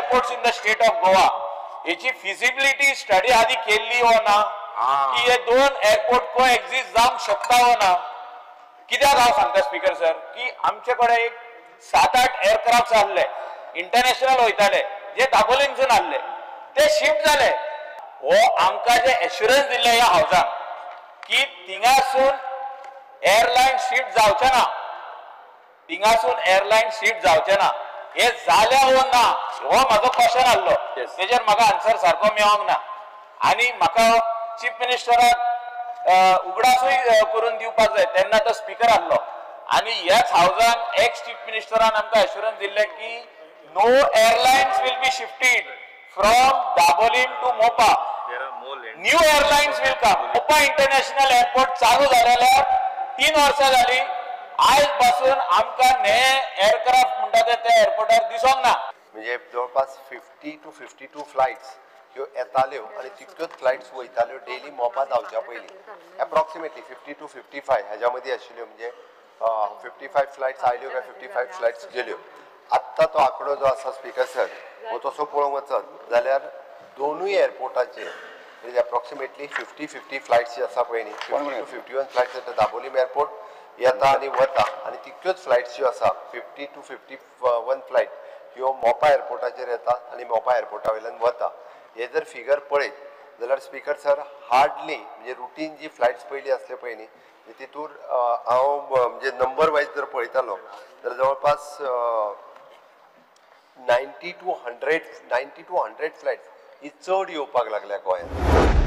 Airports in the state of Goa याची feasibility study आधी केल्ली हो ना की हे दोन एअरपोर्ट को एक्झिस्ट जावंक शकता हो ना. कित्याक हांव सांगता स्पीकर सर की आमचे कडेन एक 7-8 एअरक्राफ्ट आहले इंटरनॅशनल वयताले जे दाबोलीमसून आहले ते शिफ्ट जाले. हो आमकां जे एश्युरन्स दिले ह्या हावजान की थिंगासून एअरलायन शिफ्ट जावचे ना, थिंगासून एअरलायन शिफ्ट जावचे ना, हे जाल्या हो ना हो म्हाजो क्वेश्चन आहलो. तेजेर म्हाका आन्सर सारको मेळोंक ना आनी म्हाका चीफ मिनिस्टराक उगडासूय करून दिवपाक जाय. तेन्ना तो स्पीकर आहलो आनी ह्याच हावजान एक्स चीफ मिनिस्टरान आमकां एश्युरन्स दिल्ले की no airlines will be shifted from Dabolim to Mopa. New airlines will come. Mopa international airport चालू जाल्यार 3 वर्सां जाली. आज पासून आमकां नये एअरक्राफ्ट म्हणटा ते त्या एअरपोर्टार दिसोंक ना. म्हणजे जवळपास 50 to 52 फ्लायट्स ह्यो येताल्यो आनी तितक्योच फ्लायट्स वयताल्यो डेली मोपा जावच्या पयलीं एप्रॉक्सिमेटली 50 to 55 हेज्या मदीं आशिल्ल्यो. म्हणजे 55 फ्लायट्स आयल्यो काय 55 फ्लायट्स गेल्यो. आत्ता तो आंकडो जो आसा स्पीकर सर हो तसो पळोवंक वचत जाल्यार दोनूय एअरपोर्टाचेर म्हणजे एप्रॉक्सिमेटली 50 फ्लायट्स जी आसा पळय न्ही 50 to 51 फ्लायट्स येता दाबोलीम एअरपोर्ट येता आनी वता आनी तितक्योच फ्लायट्स ज्यो आसा 50 to 51 फ्लायट ह्यो मोपा एअरपोर्टाचेर येता आनी मोपा एअरपोर्टा वयल्यान वता. हे जर फिगर पळयत जाल्यार स्पीकर सर हार्डली म्हणजे रुटीन जी फ्लायट्स पयलीं आसले पळय न्ही तितूर हांव म्हणजे नंबर वायज जर पळयतालो जाल्यार जवळपास 90 to 100 फ्लायट्स ही चड येवपाक लागल्या गोंयांत.